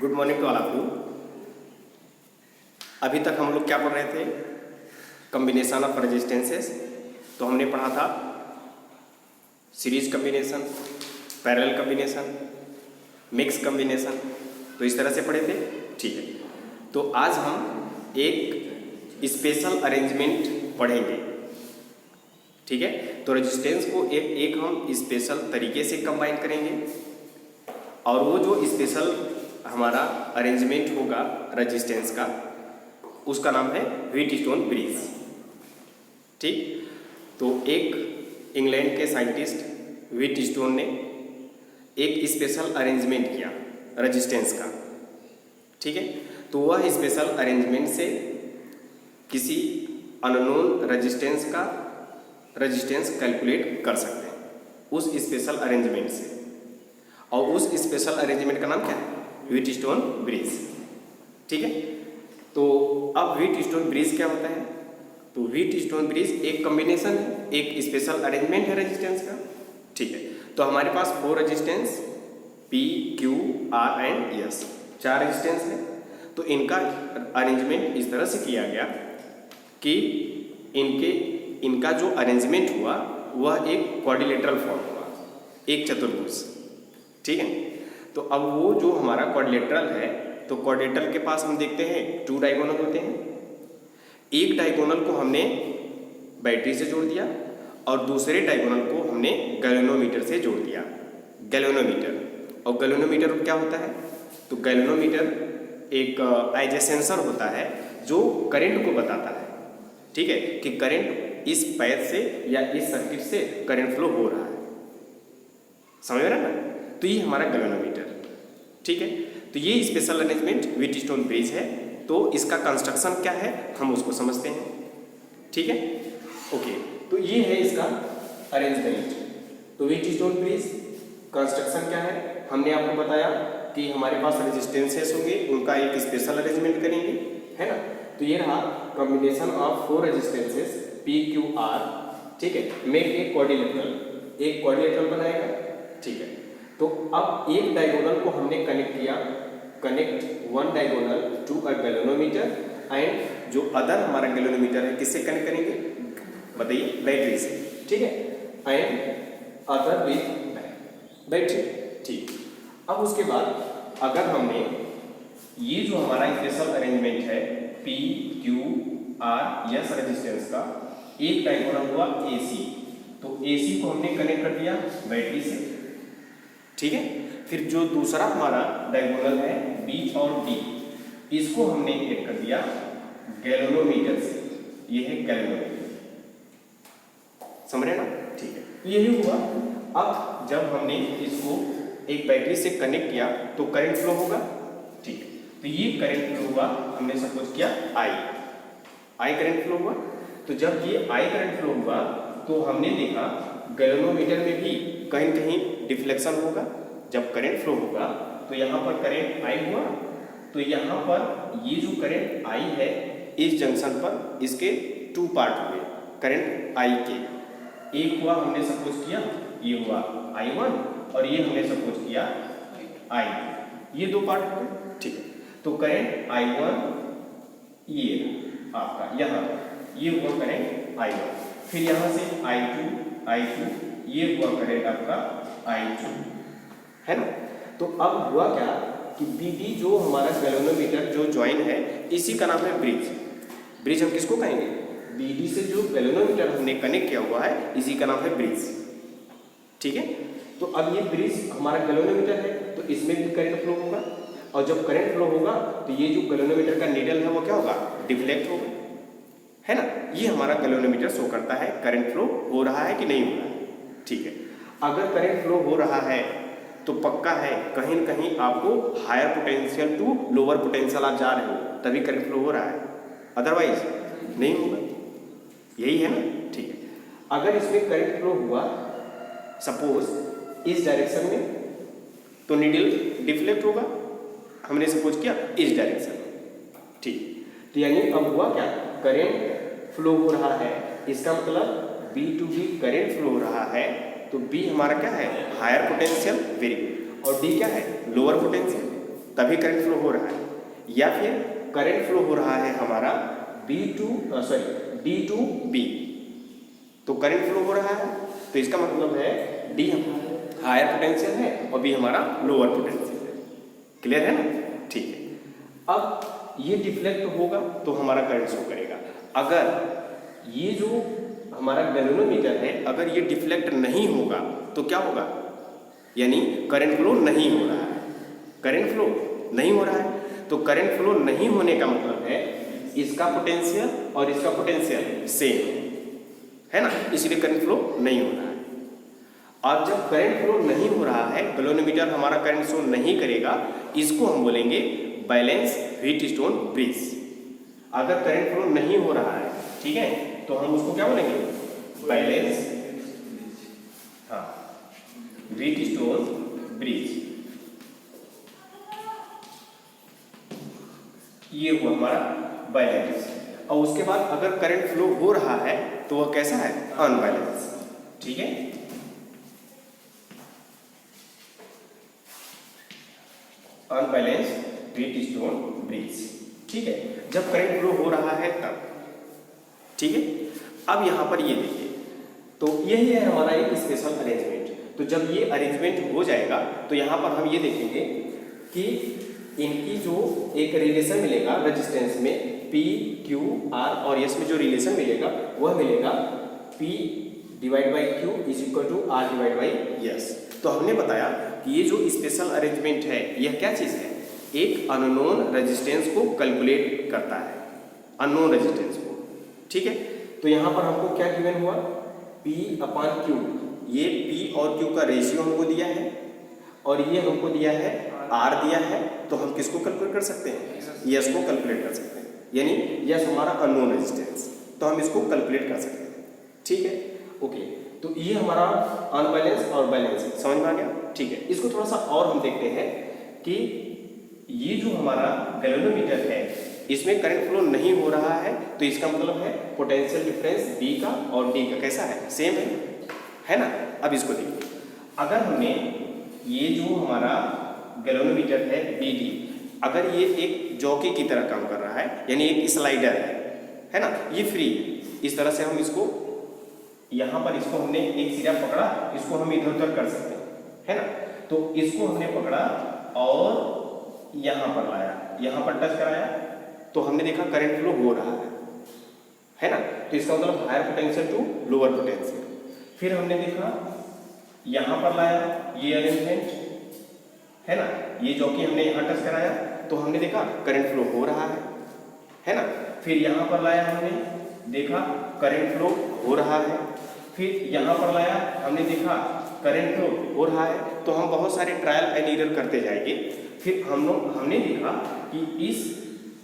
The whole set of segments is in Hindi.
Good morning to all of you. अभी तक हम लोग क्या पढ़ रहे थे? Combination of resistances. तो हमने पढ़ा था series combination, parallel combination, mix combination. तो इस तरह से पढ़े थे, ठीक है। तो आज हम एक स्पेशल अरेंजमेंट पढ़ेंगे, ठीक है। तो रेजिस्टेंस को एक हम स्पेशल तरीके से कंबाइन करेंगे और वो जो स्पेशल हमारा अरेंजमेंट होगा रेजिस्टेंस का, उसका नाम है व्हीटस्टोन ब्रिज, ठीक। तो एक इंग्लैंड के साइंटिस्ट व्हीटस्टोन ने एक स्पेशल अरेंजमेंट किया रेजिस्टेंस का, ठीक है। तो वह स्पेशल अरेंजमेंट से किसी अननोन रेजिस्टेंस का रेजिस्टेंस कैलकुलेट कर सकते हैं उस स्पेशल अरेंजमेंट से। और उस स्पेशल अरेंजमेंट का नाम क्या है? व्हीटस्टोन ब्रिज, ठीक है। तो अब व्हीटस्टोन ब्रिज क्या होता है? तो व्हीटस्टोन ब्रिज एक कॉम्बिनेशन है, एक स्पेशल अरेंजमेंट है रेजिस्टेंस का, ठीक है। तो हमारे पास 4 resistance P, Q, R and S, 4 resistance है। तो इनका अरेंजमेंट इस तरह से किया गया कि इनका जो अरेंजमेंट हुआ वह एक क्वाड्रिलेटरल फॉर्म हुआ, एक चतुर्भुज, ठीक है। तो अब वो जो हमारा क्वाड्रिलेटरल है, तो क्वाड्रिलेटरल के पास हम देखते हैं 2 डायगोनल होते हैं। एक डायगोनल को हमने बैटरी से जोड़ दिया और दूसरे डायगोनल को हमने गैल्वेनोमीटर से जोड़ दिया। गैल्वेनोमीटर, और गैल्वेनोमीटर क्या होता है? तो गैल्वेनोमीटर एक एज ए सेंसर होता है जो करंट को बताता है, ठीक है, कि करंट इस पैच से या इस सर्किट से करंट फ्लो हो रहा है, समझ में रहा ना? तो ये हमारा गैल्वेनोमीटर, ठीक है। तो ये स्पेशल अरेंजमेंट व्हीटस्टोन ब्रिज है। तो इसका कंस्ट्रक्शन क्या है हम उसको समझते हैं, ठीक है, ओके। तो ये है इसका अरेंजमेंट। तो व्हीटस्टोन ब्रिज कंस्ट्रक्शन क्या है? हमने आपको बताया कि हमारे पास रेजिस्टेंसेस होंगे, उनका एक स्पेशल अरेंजमेंट करेंगे, है ना। तो ये रहा combination of 4 resistances P, Q, R, ठीक है, मेक ए क्वाड्रिलेटरल, एक क्वाड्रिलेटरल बनाएगा, ठीक है। तो अब एक डायगोनल को हमने कनेक्ट किया, connect one diagonal to a galvanometer, and जो अदर हमारा गैल्वेनोमीटर है किससे कनेक्ट करेंगे? बताइए, बैटरी से, ठीक है, एंड अदर विथ बैटरी, ठीक। अब उसके बाद अगर हमने ये जो हमारा स्पेशल अरेंजमेंट है P, Q, R, S resistance का, एक डायगोनल हुआ AC, तो AC को हमने कनेक्ट कर दिया बैटरी से, ठीक है। फिर जो दूसरा हमारा डायगोनल है B और D, इसको हमने ऐड कर दिया गैल्वेनोमीटर से, ये है गैल्वेनोमीटर, समझ रहे ना? ठीक है। तो यही हुआ। अब जब हमने इसको एक बैटरी से कनेक्ट किया तो करंट फ्लो होगा, ठीक है। तो ये करंट फ्लो हुआ, हमने सपोज किया I करंट फ्लो हुआ। तो जब ये I करंट फ्लो हुआ तो हमने देखा गैल्वेनोमीटर में भी कहीं कहीं डिफ्लेक्शन होगा। जब करंट फ्लो होगा तो यहाँ पर करंट I हुआ, तो यहाँ पर ये जो करंट I है इस जंक्शन पर इसके 2 पार्ट हुए करंट I के। एक हुआ हमने सपोज किया ये हुआ I1 और ये हमने सपोज किया I, ये 2 पार्ट हुए, ठीक है। तो करंट I1 ये आपका यहाँ ये हुआ करंट I1, फिर यहाँ से I2 ये हुआ करंट आपका I2, है ना। तो अब हुआ क्या कि BD जो हमारा गैल्वेनोमीटर जो ज्वाइन है इसी का नाम है ब्रिज। ब्रिज हम किसको कहेंगे? BD से जो गैल्वेनोमीटर हमने कनेक्ट किया हुआ है इसी का नाम है ब्रिज, ठीक है। तो अब ये ब्रिज हमारा गैल्वेनोमीटर है तो इसमें भी करंट फ्लो होगा, और जब करंट फ्लो होगा तो ये जो गैल्वेनोमीटर का नीडल है वो क्या होगा? डिफ्लेक्ट होगा, है ना। ये हमारा गैल्वेनोमीटर शो करता है करंट फ्लो हो रहा है कि नहीं हो रहा है, ठीक है। अगर करंट फ्लो हो रहा है तो पक्का है कहीं न कहीं आपको higher potential to lower potential आप जा रहे हो तभी करंट फ्लो हो रहा है, अदरवाइज नहीं होगा, यही है ना, ठीक है। अगर इसमें करंट फ्लो हुआ सपोज इस डायरेक्शन में तो नीडल डिफ्लेक्ट होगा, हमने सपोज किया इस डायरेक्शन में, ठीक। तो यानी अब हुआ क्या? करंट फ्लो हो रहा है, इसका मतलब B to B current flow हो रहा है, तो B हमारा क्या है? हायर पोटेंशियल, वेरी गुड, और D क्या है? लोअर पोटेंशियल, तभी करंट फ्लो हो रहा है, या फिर करंट फ्लो हो रहा है हमारा D टू B, तो करंट फ्लो हो रहा है तो इसका मतलब है D हायर पोटेंशियल है और B हमारा लोअर पोटेंशियल है। क्लियर है ना? ठीक है। अब ये डिफ्लेक्ट होगा तो हमारा करंट शो करेगा। अगर ये जो हमारा गैल्वेनोमीटर है अगर ये डिफ्लेक्ट नहीं होगा तो क्या होगा, यानी करंट फ्लो नहीं हो रहा है। करंट फ्लो नहीं हो रहा है तो करंट फ्लो नहीं होने का मतलब है इसका पोटेंशियल और इसका पोटेंशियल सेम है ना, इसलिए करंट फ्लो नहीं हो रहा है। अब जब करंट फ्लो नहीं हो रहा है, गैल्वेनोमीटर हमारा करंट शो नहीं करेगा, इसको हम बोलेंगे बैलेंस व्हीटस्टोन ब्रिज। अगर करंट फ्लो नहीं हो रहा है, ठीक है, तो हम उसको क्या बोलेंगे, बैलेंस व्हीटस्टोन ब्रिज। ये हुआ हमारा बैलेंस। और उसके बाद अगर करंट फ्लो हो रहा है तो वह कैसा है, अनबैलेंस। ठीक है, अनबैलेंस व्हीटस्टोन ब्रिज। ठीक है, जब करंट फ्लो हो रहा है तब। ठीक है, अब यहां पर ये देखिए, तो यही है हमारा एक स्पेशल अरेंजमेंट। तो जब ये अरेंजमेंट हो जाएगा तो यहां पर हम ये देखेंगे कि इनकी जो एक रिलेशन मिलेगा रेजिस्टेंस में P, Q, R और S में जो रिलेशन मिलेगा वह मिलेगा P divide by Q is equal to R divide by S। तो हमने बताया कि ये जो स्पेशल अरेंजमेंट है यह क्या चीज़ है, एक अननोन रेजिस्टेंस को कैलकुलेट करता है, अननोन रेजिस्टेंस को। ठीक है, तो यहाँ पर हमको क्या गिवन हुआ, P अपॉन Q। ये P और Q का रेशियो हमको दिया है और ये हमको दिया है R दिया है, तो हम किसको कैलकुलेट कर सकते हैं, यस को कैलकुलेट कर सकते हैं। यानी यस हमारा अननोन रेजिस्टेंस, तो हम इसको कैलकुलेट कर सकते हैं। ठीक है, ओके, तो ये हमारा अनबैलेंस और बैलेंस समझ में आ गया। ठीक है, इसको थोड़ा सा और हम देखते हैं कि ये जो हमारा गैल्वेनोमीटर है इसमें करंट फ्लो नहीं हो रहा है, तो इसका मतलब है पोटेंशियल डिफरेंस B का और D का कैसा है, सेम है ना। अब इसको देखिए, अगर हमने ये जो हमारा गैल्वेनोमीटर है BD, अगर ये एक जॉकी की तरह काम कर रहा है, यानी एक स्लाइडर है ना, ये फ्री इस तरह से हम इसको यहाँ पर इसको हमने एक सिरा पकड़ा, इसको हम इधर उधर कर सकते हैं, है ना। तो इसको हमने पकड़ा और यहाँ पर लाया, यहाँ पर टच कराया, तो हमने देखा करंट फ्लो हो रहा है ना। तो इसका मतलब higher potential to lower potential. फिर हमने देखा यहाँ पर लाया, ये अरेंजमेंट है ना, ये जो कि हमने यहाँ टच कराया तो हमने देखा करंट फ्लो हो रहा है ना। फिर यहाँ पर लाया, हमने देखा करंट फ्लो हो रहा है। फिर यहाँ पर लाया, हमने देखा करंट फ्लो हो रहा है। तो हम बहुत सारे ट्रायल एंड एरर करते जाएंगे। फिर हमने देखा कि इस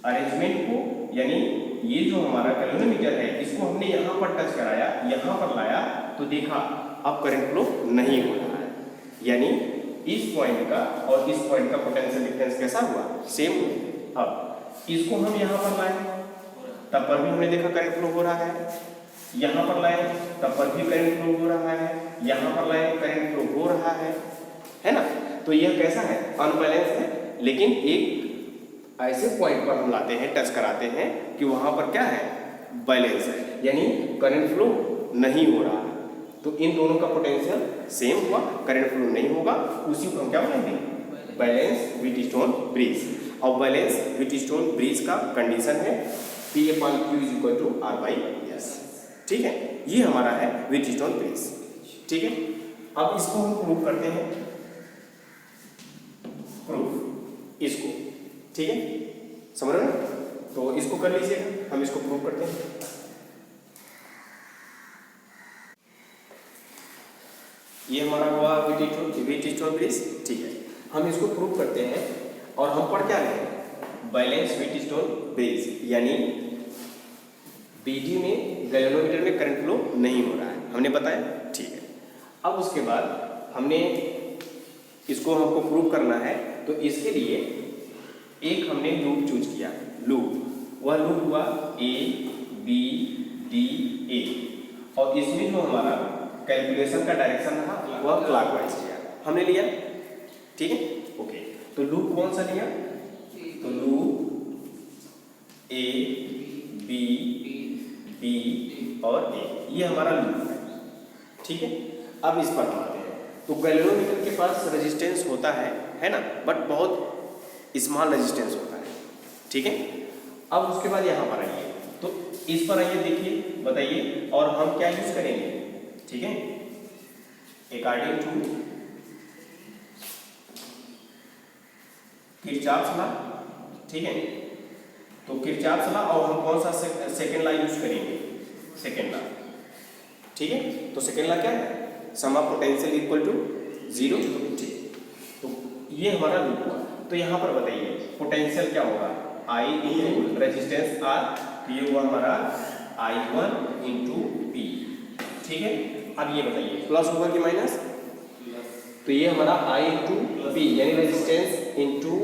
अरेंजमेंट को, यानी ये जो हमारा गैल्वेनोमीटर है इसको हमने यहाँ पर टच कराया, यहाँ पर लाया, तो देखा अब करंट फ्लो नहीं हो रहा है, यानी इस पॉइंट का और इस पॉइंट का पोटेंशियल डिफरेंस कैसा हुआ, सेम हुआ। अब इसको हम यहाँ पर लाए, तब पर भी हमने देखा करंट फ्लो हो रहा है। यहाँ पर लाए, तब पर भी करंट फ्लो हो रहा है। यहाँ पर लाए, करंट फ्लो हो रहा है ना। तो यह कैसा है, अनबैलेंस है। लेकिन एक ऐसे पॉइंट पर हम लाते हैं, टच कराते हैं कि वहाँ पर क्या है, बैलेंस है, यानी करंट फ्लो नहीं हो रहा है। तो इन दोनों का पोटेंशियल सेम हुआ, करंट फ्लो नहीं होगा, उसी को हम क्या बोलेंगे, बैलेंस व्हीटस्टोन ब्रिज। और बैलेंस व्हीटस्टोन ब्रिज का कंडीशन है P upon Q is equal to R by S। ठीक है, ये हमारा है व्हीटस्टोन ब्रिज। ठीक है, अब इसको हम प्रूव करते हैं, प्रूफ इसको। ठीक है, समझ रहे ना, तो इसको कर लीजिएगा, हम इसको प्रूव करते हैं। ये हमारा हुआ व्हीटस्टोन ब्रिज। ठीक है, हम इसको प्रूव करते हैं और हम पढ़ क्या रहे हैं, बैलेंस व्हीटस्टोन ब्रिज, यानी BD में गैल्वेनोमीटर में करंट फ्लो नहीं हो रहा है, हमने बताया। ठीक है, अब उसके बाद हमने इसको हमको प्रूव करना है, तो इसके लिए एक हमने लूप चूज किया, लूप, वह लूप हुआ A B D A, और इसमें जो हमारा कैलकुलेशन का डायरेक्शन रहा वह क्लॉकवाइज किया हमने लिया। ठीक है, ओके। तो लूप कौन सा लिया, तो लूप ए बी बी और ए, ये हमारा लूप है। ठीक है, अब इस पर हम आते हैं। तो गैल्वेनोमीटर के पास रेजिस्टेंस होता है ना, बट बहुत स्मॉल रेजिस्टेंस होता है। ठीक है, अब उसके बाद यहाँ पर आइए, तो इस पर आइए, देखिए बताइए, और हम क्या यूज करेंगे। ठीक है, अकॉर्डिंग टू किरचॉफ्स लॉ। ठीक है, तो किरचॉफ्स लॉ, और हम कौन सा सेकेंड लॉ यूज करेंगे, सेकेंड लॉ। ठीक है, तो सेकेंड लॉ क्या है, सम ऑफ पोटेंशियल इक्वल टू 0। ठीक, तो ये हमारा लूप हुआ। तो यहाँ पर बताइए पोटेंशियल क्या होगा, I इंटू रेजिस्टेंस R, तो ये हुआ हमारा I1 इंटू P। ठीक है, अब ये बताइए प्लस होगा कि माइनस, तो ये हमारा I इंटू P यानी रेजिस्टेंस इंटू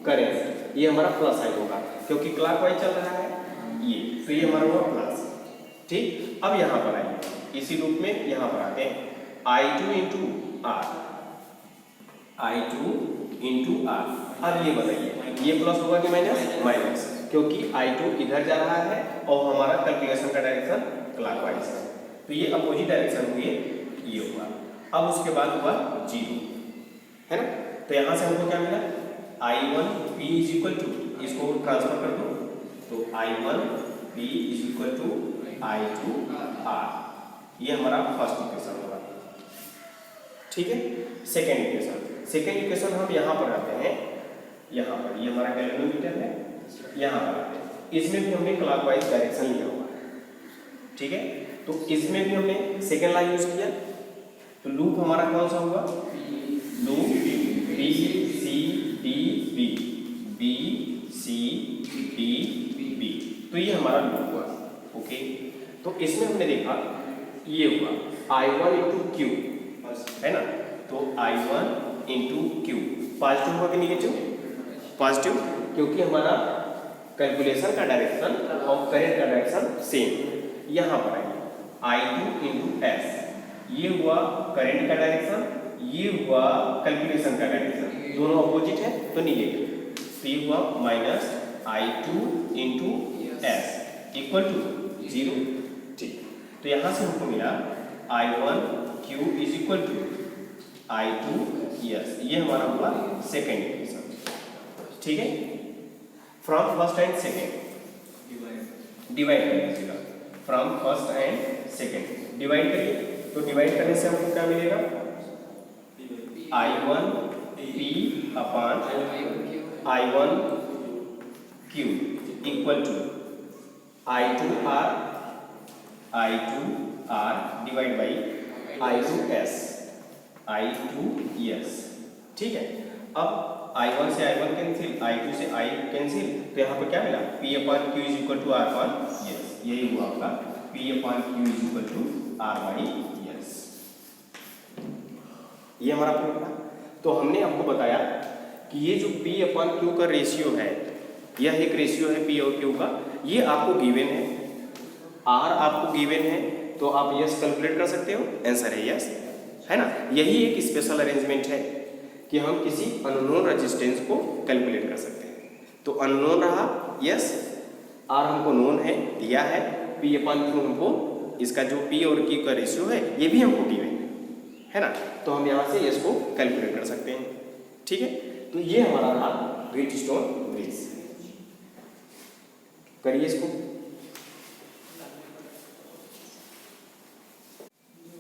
करेंट, ये हमारा प्लस साइन होगा क्योंकि क्लॉकवाइज चल रहा है ये, तो ये हमारा हुआ प्लस। ठीक, अब यहाँ पर आइए, इसी लूप में यहाँ पर आते हैं, I2 into R, I2 into R। अब ये बताइए ये प्लस होगा कि माइनस, माइनस, क्योंकि I2 इधर जा रहा है और हमारा कैलकुलेशन का डायरेक्शन क्लॉकवाइज है, तो ये अपोजिट डायरेक्शन हुए, ये हुआ। अब उसके बाद हुआ 0, है ना, तो यहाँ से हमको क्या मिला, I1 P is equal to, इसको ट्रांसफर कर दो, तो I1 P is equal to I2 R, ये हमारा फर्स्ट इक्वेशन होगा। ठीक है, सेकेंड इक्वेशन हम यहाँ पर आते हैं, यहाँ पर ये हमारा गैल्वेनोमीटर है, यहाँ पर आते हैं, इसमें भी हमने क्लॉकवाइज डायरेक्शन लिया हुआ है। ठीक है, तो इसमें भी हमने सेकेंड लॉ यूज किया, तो लूप हमारा कौन सा हुआ, loop B C D B, B C D B, तो ये हमारा लूप हुआ। ओके, तो इसमें हमने देखा ये हुआ I1 इंटू क्यू, है ना, तो I1 इंटू क्यू पॉजिटिव होगा कि निगेटिव, पॉजिटिव, क्योंकि हमारा कैलकुलेशन का डायरेक्शन और करंट का डायरेक्शन सेम। यहाँ पर आइए I2 इंटू एस, ये हुआ करंट का डायरेक्शन, ये हुआ कैलकुलेशन का डायरेक्शन, दोनों अपोजिट है तो निगेटिव, तो ये हुआ minus I2 into S equal to 0। ठीक, तो यहाँ से हमको मिला I1 Q is equal to I2 S, ये हमारा हुआ सेकेंड इक्वेशन। ठीक है, from first and second divide करिएगा, from first and second divide करिए, तो डिवाइड करने से हमको क्या मिलेगा, I1 P upon I1 Q equal to I2 R divide by I2 S। ठीक है, अब I1 से I1 कैंसिल, I2 से I कैंसिल, तो यहाँ पर क्या मिला, P upon Q is equal to R upon S, यही हुआ आपका P upon Q is equal to R by S। ये हमारा प्रूफ था। तो हमने आपको बताया कि ये जो P अपॉन Q का रेशियो है, यह एक रेशियो है P और Q का, ये आपको गिवन है, R आपको गिवन है, तो आप यस कैलकुलेट कर सकते हो, आंसर है यस, है ना। यही एक स्पेशल अरेंजमेंट है कि हम किसी अननोन रेजिस्टेंस को कैलकुलेट कर सकते हैं। तो अननोन रहा यस, R हमको नोन है, दिया है, P अपॉन Q हमको, इसका जो P और Q का रेशियो है ये भी हमको गिवन है ना, तो हम यहाँ से यस को कैलकुलेट कर सकते हैं। ठीक है, तो ये हमारा रहा व्हीटस्टोन ब्रिज। करिए इसको।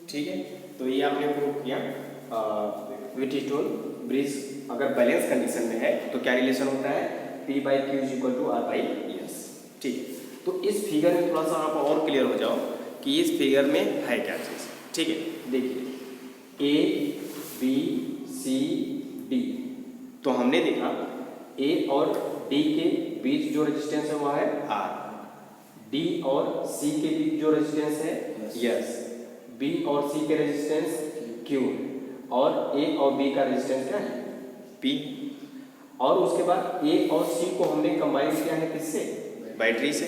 ठीक है, तो ये आपने प्रूव किया व्हीटस्टोन ब्रिज अगर बैलेंस कंडीशन में है तो क्या रिलेशन होता है, P by Q is equal to R by S. ठीक है, तो इस फिगर में थोड़ा सा आप और क्लियर हो जाओ कि इस फिगर में है क्या चीज़। ठीक है, देखिए A B C D, तो हमने देखा A और D के बीच जो रेजिस्टेंस है वह है R, D और C के बीच जो रेजिस्टेंस है यस, B और C के रेजिस्टेंस Q, और A और B का रेजिस्टेंस क्या है P, और उसके बाद A और C को हमने कंबाइन किया है किससे, बैटरी से,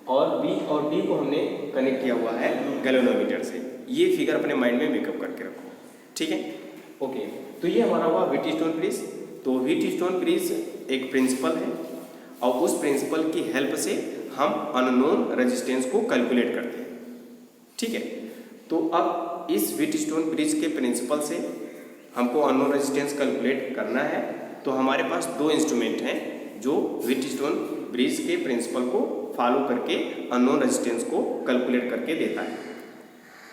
और B और D को हमने कनेक्ट किया हुआ है गैल्वेनोमीटर से। ये फिगर अपने माइंड में मेकअप करके रखो। ठीक है, ओके, तो ये हमारा हुआ व्हीटस्टोन ब्रिज। तो व्हीटस्टोन ब्रिज एक प्रिंसिपल है और उस प्रिंसिपल की हेल्प से हम अननोन रेजिस्टेंस को कैलकुलेट करते हैं। ठीक है, तो अब इस व्हीटस्टोन ब्रिज के प्रिंसिपल से हमको अननोन रेजिस्टेंस कैलकुलेट करना है। तो हमारे पास दो इंस्ट्रूमेंट हैं जो व्हीटस्टोन ब्रिज के प्रिंसिपल को फॉलो करके अननोन रेजिस्टेंस को कैलकुलेट करके देता है।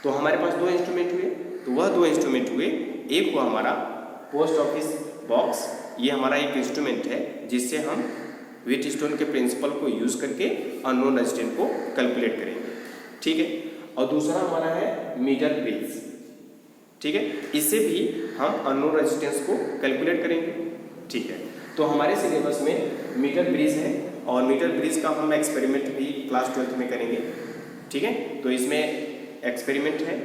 तो हमारे पास दो इंस्ट्रूमेंट हुए, तो वह दो इंस्ट्रूमेंट हुए, एक हुआ हमारा पोस्ट ऑफिस बॉक्स, ये हमारा एक इंस्ट्रूमेंट है जिससे हम व्हीटस्टोन के प्रिंसिपल को यूज़ करके अननोन रेजिस्टेंस को कैलकुलेट करेंगे। ठीक है, और दूसरा हमारा है मीटर ब्रिज। ठीक है, इससे भी हम अननोन रेजिस्टेंस को कैलकुलेट करेंगे। ठीक है, तो हमारे सिलेबस में मीटर ब्रिज है और मीटर ब्रिज का हम एक्सपेरिमेंट भी क्लास 12th में करेंगे। ठीक है, तो इसमें एक्सपेरिमेंट है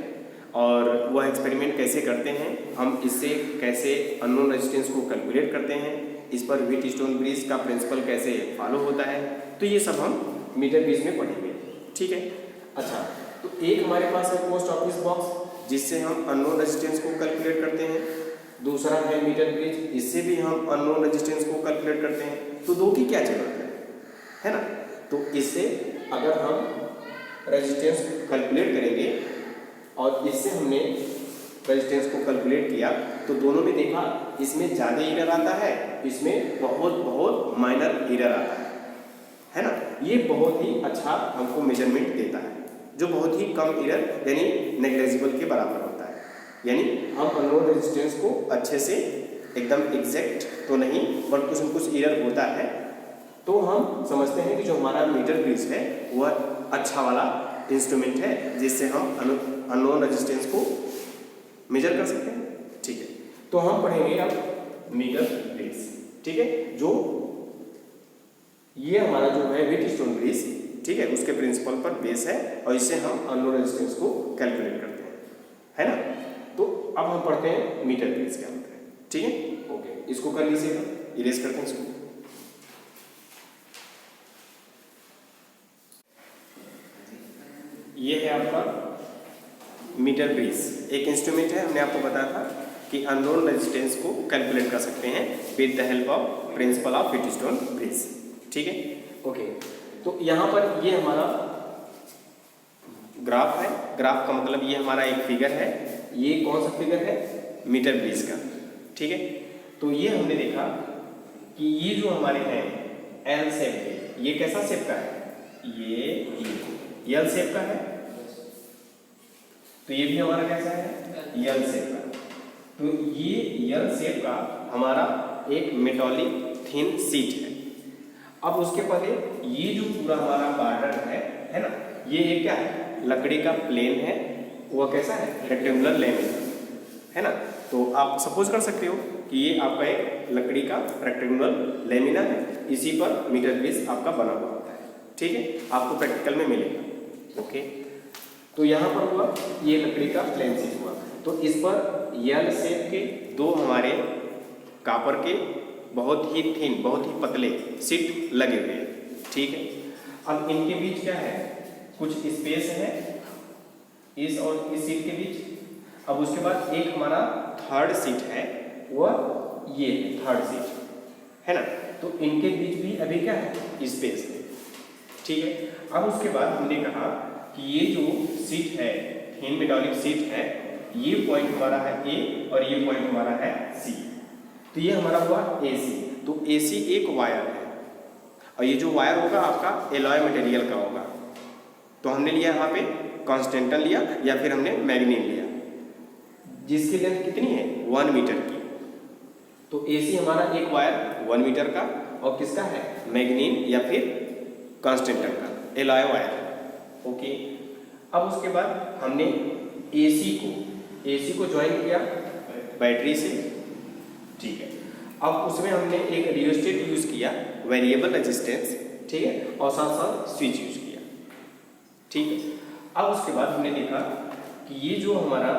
और वह एक्सपेरिमेंट कैसे करते हैं, हम इससे कैसे अननोन रेजिस्टेंस को कैलकुलेट करते हैं, इस पर व्हीटस्टोन ब्रिज का प्रिंसिपल कैसे फॉलो होता है, तो ये सब हम मीटर ब्रिज में पढ़ेंगे। ठीक है, अच्छा, तो एक हमारे पास है पोस्ट ऑफिस बॉक्स जिससे हम अननोन रेजिस्टेंस को कैलकुलेट करते हैं, दूसरा है मीटर ब्रिज, इससे भी हम अननोन रेजिस्टेंस को कैलकुलेट करते हैं। तो दो की क्या जरूरत है ना। तो इससे अगर हम रेजिस्टेंस कैलकुलेट करेंगे और इससे हमने रेजिस्टेंस को कैलकुलेट किया तो दोनों में देखा इसमें ज़्यादा एरर आता है, इसमें बहुत बहुत माइनर एरर आता है ना। ये बहुत ही अच्छा हमको मेजरमेंट देता है जो बहुत ही कम एरर यानी नेग्लिजिबल के बराबर होता है। यानी हम अननोन रेजिस्टेंस को अच्छे से एकदम एग्जैक्ट तो नहीं बट कुछ न कुछ एरर होता है, तो हम समझते हैं कि जो हमारा मीटर ब्रिज है वह अच्छा वाला इंस्ट्रूमेंट है जिससे हम अननोन रेजिस्टेंस को मेजर कर सकते हैं। ठीक है, तो हम पढ़ेंगे अब मीटर ब्रिज। ठीक है, जो ये हमारा जो है व्हीटस्टोन ब्रिज, ठीक है, उसके प्रिंसिपल पर बेस है और इससे हम अननोन रेजिस्टेंस को कैलकुलेट करते हैं, है ना। तो अब हम पढ़ते हैं मीटर ब्रिज क्या होता है। ठीक है, ओके, इसको कर लीजिएगा, इरेज करते हैं इसको। ये है आपका मीटर ब्रिज, एक इंस्ट्रूमेंट है, हमने आपको बताया था कि अननोन रेजिस्टेंस को कैलकुलेट कर सकते हैं with the help of principle of Wheatstone bridge. ठीक है, ओके, तो यहाँ पर ये हमारा ग्राफ है, ग्राफ का मतलब ये हमारा एक फिगर है, ये कौन सा फिगर है, मीटर ब्रिज का। ठीक है, तो ये हमने देखा कि ये जो हमारे हैं एल शेप के, ये कैसा शेप का है, ये एल शेप का है, तो ये भी हमारा कैसा है, एल शेप का। तो ये एल शेप का हमारा एक मेटालिक थिन शीट है। अब उसके पहले ये जो पूरा हमारा बॉर्डर है ना, ये एक क्या है, लकड़ी का प्लेन है, वह कैसा है, रेक्टेंगुलर लेमिना, है ना। तो आप सपोज कर सकते हो कि ये आपका एक लकड़ी का रेक्टेंगुलर लेमिना है, इसी पर मीटर ब्रिज आपका बना हुआ होता है। ठीक है, आपको प्रैक्टिकल में मिलेगा। ओके, तो यहाँ पर हुआ ये लकड़ी का प्लेन शीट हुआ, तो इस पर एल शेप के दो हमारे कापर के बहुत ही थिन, बहुत ही पतले शीट लगे हुए हैं। ठीक है, अब इनके बीच क्या है, कुछ स्पेस है इस और इस शीट के बीच। अब उसके बाद एक हमारा थर्ड शीट है, वह ये थर्ड शीट है ना, तो इनके बीच भी अभी क्या है, स्पेस है। ठीक है, अब उसके बाद हमने कहा कि ये जो शीट है, थिन मेटालिक शीट है, ये पॉइंट हमारा है ए और ये पॉइंट हमारा है सी, तो ये हमारा हुआ AC। तो AC एक वायर है और ये जो वायर होगा आपका एलॉय मटेरियल का होगा। तो हमने लिया यहाँ पे कॉन्स्टेंटन लिया या फिर हमने मैग्नीन लिया, जिसकी लेंथ कितनी है, 1 मीटर की। तो AC हमारा एक वायर 1 मीटर का और किसका है, मैग्नीन या फिर कॉन्स्टेंटन का, एलॉय वायर। ओके, अब उसके बाद हमने AC को ज्वाइन किया बैटरी से। ठीक है, अब उसमें हमने एक रियोस्टेट यूज किया, वेरिएबल रेजिस्टेंस, ठीक है, और साथ साथ स्विच यूज किया। ठीक है, अब उसके बाद हमने देखा कि ये जो हमारा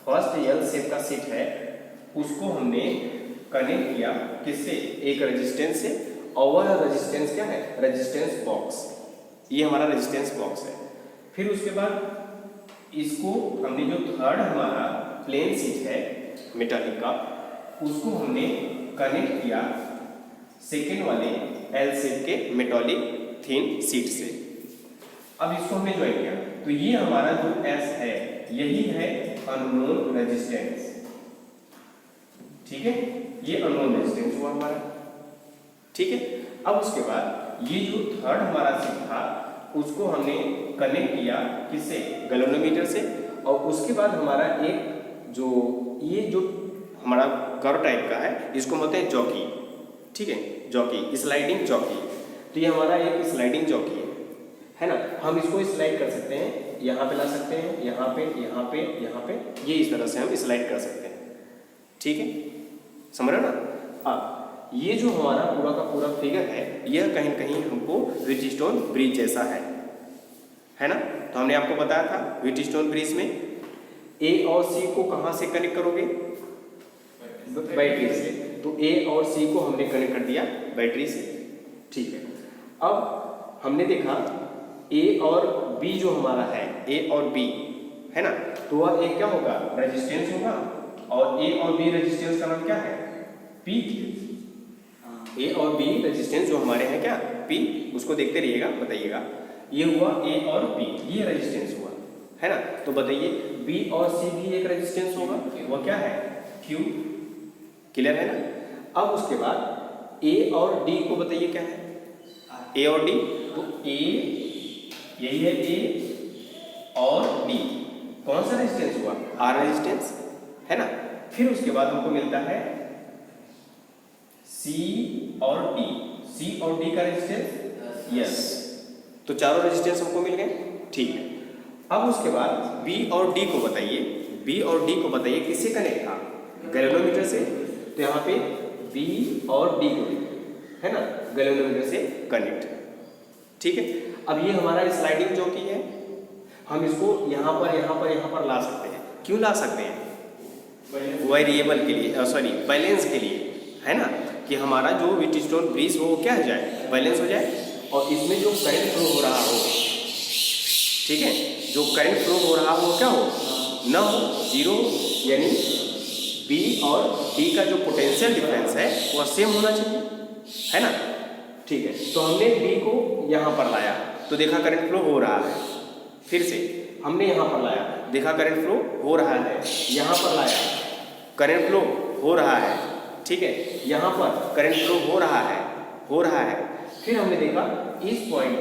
फर्स्ट एल शेप का शीट है उसको हमने कनेक्ट किया किससे, एक रेजिस्टेंस से, और वह रेजिस्टेंस क्या है, रेजिस्टेंस बॉक्स, ये हमारा रेजिस्टेंस बॉक्स है। फिर उसके बाद इसको हमने जो थर्ड हमारा प्लेन शीट है मेटालिक का, उसको हमने कनेक्ट किया सेकेंड वाले एल शेप के मेटॉलिक थिन शीट से। अब इसको हमने ज्वाइन किया तो ये हमारा जो एस है यही है अननोन रेजिस्टेंस, ठीक है, ये अननोन रेजिस्टेंस हुआ हमारा, ठीक है। अब उसके बाद ये जो थर्ड हमारा शीट था उसको हमने कनेक्ट किया किससे, गैल्वेनोमीटर से, और उसके बाद हमारा एक जो ये जो हमारा कर्व टाइप का है इसको बोलते हैं जॉकी, ठीक है, जॉकी, स्लाइडिंग जॉकी। तो ये हमारा एक स्लाइडिंग जॉकी है ना, हम इसको स्लाइड कर सकते हैं, यहाँ पे ला सकते हैं, यहाँ पे, यहाँ पे, यहाँ पे, ये इस तरह से हम स्लाइड कर सकते हैं, ठीक है, समझ रहे ना। अब ये जो हमारा पूरा का पूरा फिगर है यह कहीं कहीं हमको व्हीटस्टोन ब्रिज जैसा है ना। तो हमने आपको बताया था व्हीटस्टोन ब्रिज में ए और सी को कहाँ से कनेक्ट करोगे, बैटरी से, तो ए और सी को हमने कनेक्ट कर दिया बैटरी से, ठीक है। अब हमने देखा ए और बी जो हमारा है, ए और बी है ना, तो वह ए क्या होगा, रेजिस्टेंस होगा, और ए और बी रेजिस्टेंस का नाम क्या है, पी। ए और बी रेजिस्टेंस जो हमारे हैं क्या, पी, उसको देखते रहिएगा, बताइएगा। ये हुआ ए और बी, ये रेजिस्टेंस हुआ है ना। तो बताइए बी और सी भी एक रेजिस्टेंस होगा, वह क्या है, क्यू, क्लियर है ना। अब उसके बाद ए और डी को बताइए क्या है, ए और डी, तो ए यही है ए और डी, कौन सा रेजिस्टेंस हुआ, आर रेजिस्टेंस है ना। फिर उसके बाद हमको मिलता है सी और डी, सी और डी का रेजिस्टेंस, यस, तो चारों रेजिस्टेंस हमको मिल गए, ठीक है। अब उसके बाद बी और डी को बताइए, बी और डी को बताइए किससे कनेक्ट था, गैल्वेनोमीटर से, तो यहाँ पे बी और डी को है ना गैल्वेनोमीटर से कनेक्ट, ठीक है। अब ये हमारा स्लाइडिंग जॉकी है, हम इसको यहाँ पर यहाँ पर यहाँ पर ला सकते हैं, क्यों ला सकते हैं, वेरिएबल के लिए, सॉरी बैलेंस के लिए, है ना, कि हमारा जो व्हीटस्टोन ब्रिज हो वो क्या हो जाए, बैलेंस हो जाए, और इसमें जो करंट फ्लो हो रहा हो, ठीक है, जो करंट फ्लो हो रहा हो क्या हो, न हो जीरो, यानी बी और डी का जो पोटेंशियल डिफरेंस है वह सेम होना चाहिए, है ना, ठीक है। तो हमने बी को यहाँ पर लाया तो देखा करंट फ्लो हो रहा है, फिर से हमने यहाँ पर लाया, देखा करंट फ्लो हो रहा है, यहाँ पर लाया करंट फ्लो हो रहा है, ठीक है, यहाँ पर करंट फ्लो हो रहा है, फिर हमने देखा इस पॉइंट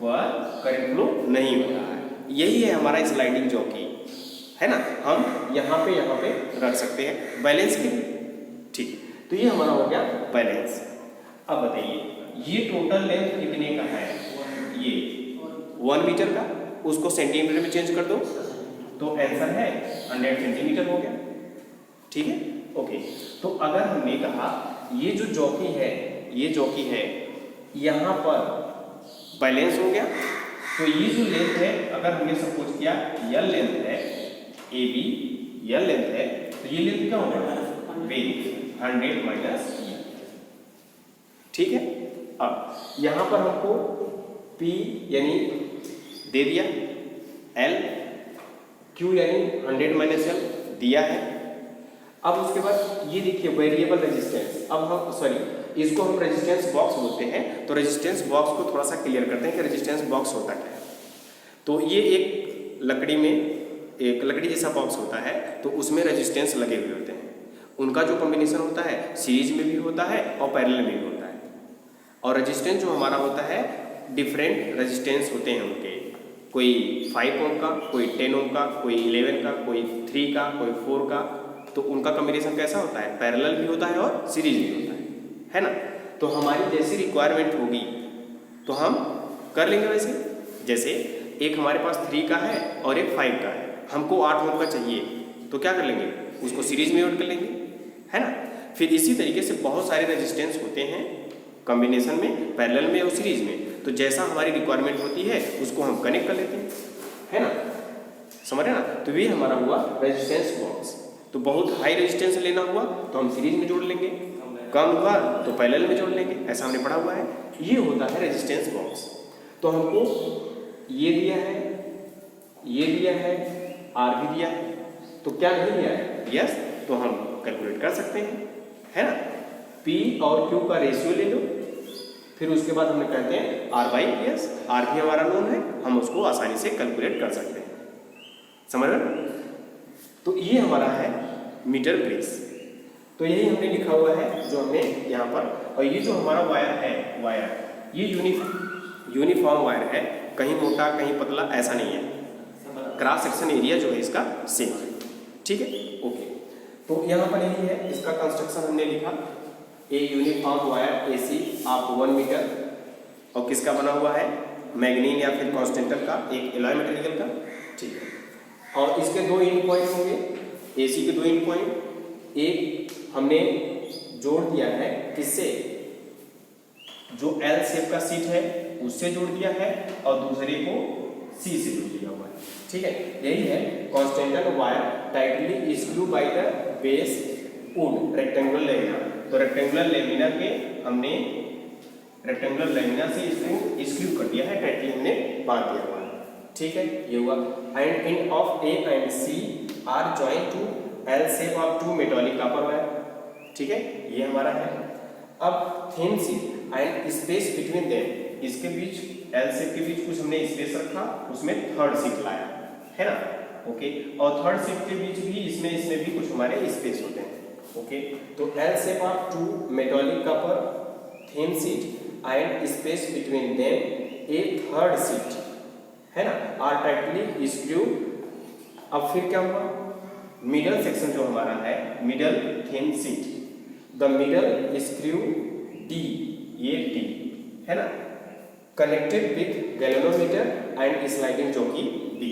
पर करंट फ्लो नहीं हो रहा है। यही है हमारा स्लाइडिंग जॉकी, है ना, हम यहाँ पे रख सकते हैं बैलेंस के लिए, ठीक। तो ये हमारा हो गया बैलेंस। अब बताइए ये टोटल लेंथ कितने का है, ये 1 मीटर का, उसको सेंटीमीटर में चेंज कर दो तो आंसर है 100 सेंटीमीटर हो गया, ठीक है, ओके। तो अगर हमने कहा ये जो जॉकी है, ये जॉकी है, यहाँ पर बैलेंस हो गया, तो ये जो लेंथ है, अगर हमने सपोज किया यल लेंथ है, ए बी यल लेंथ है, तो ये लेंथ क्या होगा, 100 माइनस, ठीक है। अब यहाँ पर हमको P यानी दे दिया, L Q यानी 100 माइनस L दिया है। अब उसके बाद ये देखिए वेरिएबल रेजिस्टेंस, अब हम सॉरी इसको हम रेजिस्टेंस बॉक्स बोलते हैं, तो रेजिस्टेंस बॉक्स को थोड़ा सा क्लियर करते हैं कि रेजिस्टेंस बॉक्स होता क्या है। तो ये एक लकड़ी में एक लकड़ी जैसा बॉक्स होता है, तो उसमें रेजिस्टेंस लगे हुए होते हैं, उनका जो कॉम्बिनेशन होता है सीरीज में भी होता है और पैरेलल में भी होता है। और रेजिस्टेंस जो हमारा होता है डिफरेंट रेजिस्टेंस होते हैं उनके, कोई 5 ओम का, कोई 10 ओम का, कोई 11 का, कोई 3 का, कोई 4 का, तो उनका कॉम्बिनेशन कैसा होता है, पैरेलल भी होता है और सीरीज भी होता है ना। तो हमारी जैसी रिक्वायरमेंट होगी तो हम कर लेंगे वैसे, जैसे एक हमारे पास 3 का है और एक 5 का है, हमको 8 ओम का चाहिए, तो क्या कर लेंगे, उसको सीरीज में ऐड कर लेंगे, है ना। फिर इसी तरीके से बहुत सारे रेजिस्टेंस होते हैं कॉम्बिनेशन में, पैरेलल में और सीरीज में, तो जैसा हमारी रिक्वायरमेंट होती है उसको हम कनेक्ट कर लेते हैं, है ना, समझ रहे ना। तो ये हमारा हुआ रेजिस्टेंस बॉक्स। तो बहुत हाई रेजिस्टेंस लेना हुआ तो हम सीरीज में जोड़ लेंगे, कम हुआ तो पैरेलल में जोड़ लेंगे, ऐसा हमने पढ़ा हुआ है। ये होता है रेजिस्टेंस बॉक्स। तो हमको ये दिया है, ये दिया है, आर भी दिया है, तो क्या नहीं दिया है, यस, तो हम कैलकुलेट कर सकते हैं, है ना। P और Q का रेशियो ले लो, फिर उसके बाद हमने कहते हैं R/S, R भी हमारा नोन है, हम उसको आसानी से कैलकुलेट कर सकते हैं। समझ रहे? तो ये हमारा है मीटर ब्रेस। तो यही हमने लिखा हुआ है जो हमने यहाँ पर, और ये जो हमारा वायर है, वायर ये यूनिफॉर्म वायर है, कहीं मोटा कहीं पतला ऐसा नहीं है, क्रॉस सेक्शन एरिया जो है इसका सेम है। ठीक है, ओके। तो यहाँ पर यही है, इसका कंस्ट्रक्शन हमने लिखा, a uniform wire AC of 1 metre, और किसका बना हुआ है, मैग्नीन या फिर कॉन्स्टेंटल का, एक एलॉय मटेरियल का। ठीक है, और इसके दो एंड पॉइंट होंगे, AC के दो एंड पॉइंट, एक हमने जोड़ दिया है किससे, जो L शेप का सीट है उससे जोड़ दिया है, और दूसरे को C से जोड़ दिया हुआ है। ठीक है, यही है constantan wire tightly screw by the base wood rectangular lamina. तो रेक्टेंगुलर लेमिना के हमने रेक्टेंगुलर लेमिना से इसको स्क्रू कर दिया है, टाइटली हमने बांध दिया हुआ है। ठीक है, ये हुआ। And end of A and C are joint to L shape of 2 metallic copper wire. ठीक है, ये हमारा है। अब thin sheet and space between them, इसके बीच L शेप के बीच कुछ हमने स्पेस रखा, उसमें थर्ड शीट लाया है ना, ओके। और थर्ड शीट के बीच भी इसमें भी कुछ हमारे स्पेस होते हैं, ओके। तो L shape of 2 metallic copper thin sheet and space between them A third sheet है ना, आर टाइटली स्क्रू। अब फिर क्या हुआ, मिडल सेक्शन जो हमारा है, middle thin sheet, the middle screw D, ये D है ना, connected with galvanometer and sliding चौकी D,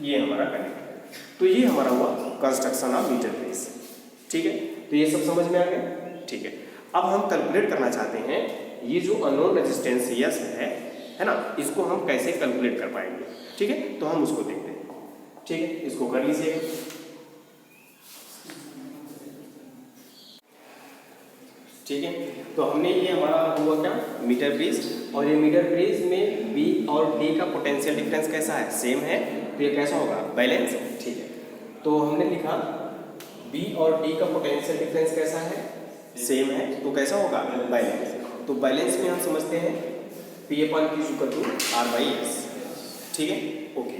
ये हमारा कनेक्ट। तो ये हमारा हुआ कंस्ट्रक्शन ऑफ मीटर ब्रेस। ठीक है, तो ये सब समझ में आ गया। ठीक है, अब हम कैलकुलेट करना चाहते हैं ये जो अननोन रेजिस्टेंस यस है ना, इसको हम कैसे कैलकुलेट कर पाएंगे। ठीक है, तो हम उसको देखते हैं। ठीक है, इसको कर लीजिएगा। ठीक है, तो हमने ये हमारा हुआ क्या, मीटर ब्रेस, और ये मीटर ब्रेस में B और D का पोटेंशियल डिफरेंस कैसा है, सेम है, तो ये कैसा होगा, बैलेंस। ठीक है, तो हमने लिखा B और D का पोटेंशियल डिफरेंस कैसा है, सेम है, तो कैसा होगा, बैलेंस। तो बैलेंस में हम समझते हैं P/Q=R/S। ठीक है, ओके।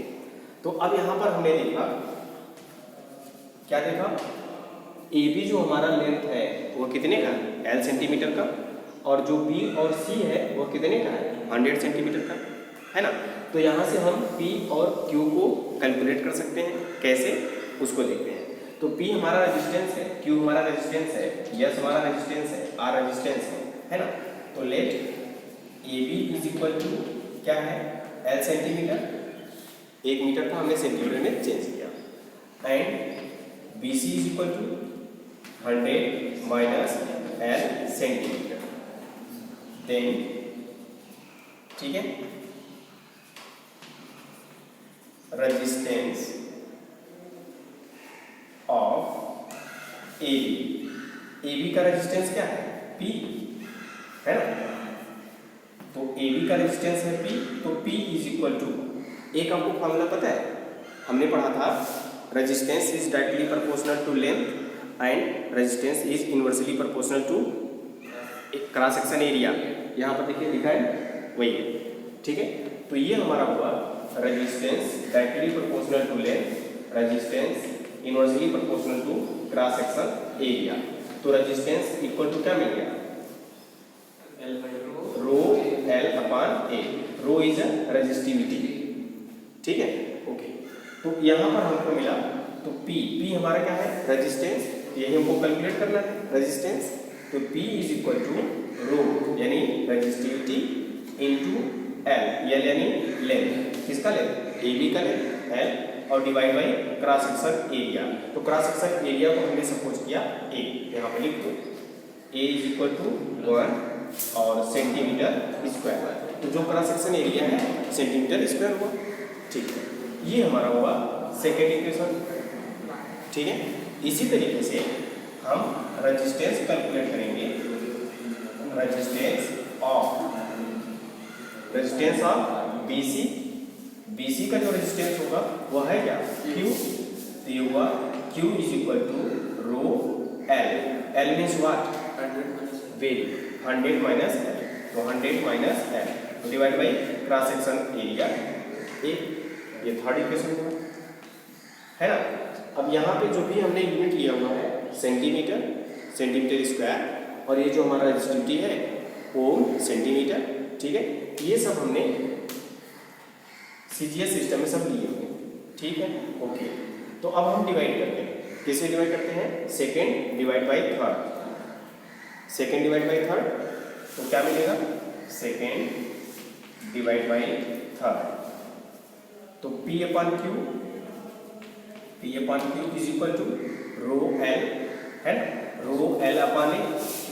तो अब यहाँ पर हमने देखा, क्या देखा, AB जो हमारा लेंथ है वो कितने का, L सेंटीमीटर का, और जो B और C है वो कितने का है, 100 सेंटीमीटर का, है ना। तो यहाँ से हम P और Q को कैलकुलेट कर सकते हैं, कैसे, उसको देखते हैं। तो P हमारा रेजिस्टेंस है, Q हमारा रेजिस्टेंस है, S हमारा रेजिस्टेंस है, R रेजिस्टेंस है ना। तो लेट AB क्या है, L सेंटीमीटर, 1 मीटर था, हमने सेंटीमीटर में चेंज किया, and BC 100 minus L centimetre, then ठीक है, रेजिस्टेंस ऑफ AB का रेजिस्टेंस क्या है, P है ना। तो AB का रेजिस्टेंस है P, तो P एक आपको फॉर्मूला पता है, हमने पढ़ा था, resistance is directly proportional to length and resistance is inversely proportional to cross section area. यहाँ पर देखिए लिखा है, वही है। ठीक है, तो ये हमारा हुआ resistance directly proportional to length, resistance inversely proportional to cross section area. तो रेजिस्टेंस इक्वल टू क्या मिल गया, रो L/A, row is a resistivity. ठीक है, ओके। तो यहाँ पर हमको मिला, तो P हमारा क्या है, रेजिस्टेंस, यही हमको कैलकुलेट करना है रेजिस्टेंस। तो P = रो यानी रेजिस्टिविटी इनटू L यानी लेंथ, किसका लेंथ, AB का लेंथ L, और divide by cross section area. तो क्रॉस सेक्शन एरिया को हमने सपोज किया A, यहाँ पे लिख दो, A = 1 और सेंटीमीटर स्क्वायर। तो जो क्रॉस सेक्शन एरिया है सेंटीमीटर स्क्वायर हुआ। ठीक है, ये हमारा हुआ सेकेंड इक्वेशन। ठीक है, इसी तरीके से हम रेजिस्टेंस कैलकुलेट करेंगे, रेजिस्टेंस ऑफ BC का जो रेजिस्टेंस होगा वह है क्या, Q। तो ये हुआ Q = rho L means what, very 100 minus L, तो 100 माइनस एल तो divide by cross section area A, ये थर्ड इक्वेशन हुआ है ना। अब यहाँ पे जो भी हमने यूनिट लिया हुआ है सेंटीमीटर, सेंटीमीटर स्क्वायर, और ये जो हमारा रेजिस्टिविटी है ओम सेंटीमीटर, ठीक है, ये सब हमने सीजीएस सिस्टम में सब लिए हुए, ठीक है, ओके। तो अब हम डिवाइड करते हैं, किससे डिवाइड करते हैं, second divide by third, second divide by third, तो क्या मिलेगा, सेकेंड डिवाइड बाई थर्ड, तो P upon Q, P upon Q is equal to rho L, है ना, रो एल अपॉन ए।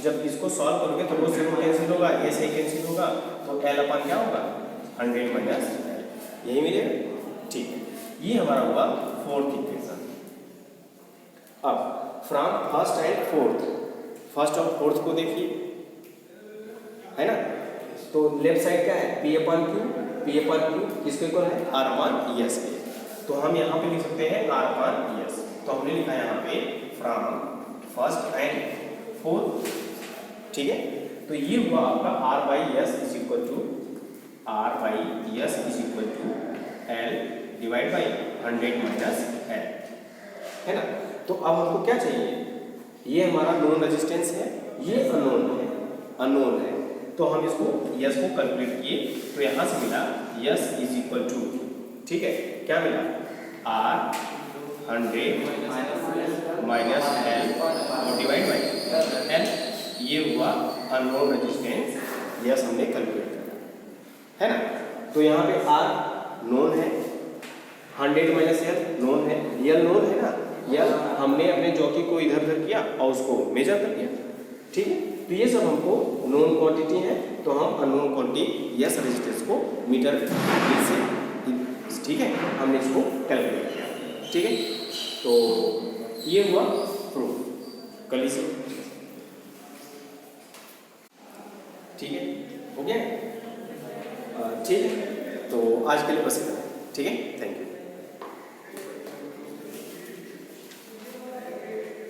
जब इसको सॉल्व करोगे तो रो से रो कैंसिल होगा, ए से कैंसिल होगा, तो एल अपॉन क्या होगा 100 माइनस एल, यही मिलेगा, ठीक है। ये हमारा हुआ फोर्थ इक्वेशन। अब from first and fourth, first और फोर्थ को देखिए, है ना, तो लेफ्ट साइड क्या है P upon Q, P upon Q किसको इक्वल है R अपॉन ES के, तो हम यहाँ पे लिख सकते हैं R अपॉन ES, तो हमने लिखा है यहाँ पे फ्रॉम फर्स्ट एंड फोर्थ, ठीक है। तो ये हुआ आपका R by S is equal to R by S is equal to L divide by 100 minus L, है ना। तो अब हमको क्या चाहिए, ये हमारा नोन रेजिस्टेंस है, ये अननोन है, तो हम इसको यस को कैलकुलेट किए, तो यहाँ से मिला यस इज इक्वल टू, ठीक है, क्या मिला R 100 माइनस L और डिवाइड बाई L, ये हुआ अननोन रेजिस्टेंस, यस हमने कैलकुलेट किया, है ना। तो यहाँ पे R नोन है, 100 माइनस L नोन है, L नोन है ना, L हमने अपने जॉकी को इधर उधर किया और उसको मेजर कर लिया, ठीक है। तो ये सब हमको नोन क्वांटिटी है, तो हम अननोन क्वांटिटी यस रेजिस्टेंस को मीटर से, ठीक है, हमने इसको कैलकुलेट किया, ठीक है। तो ये हुआ प्रूफ कल से, ठीक है, हो गया, ठीक है। तो आज के लिए बस इतना, ठीक है, थैंक यू।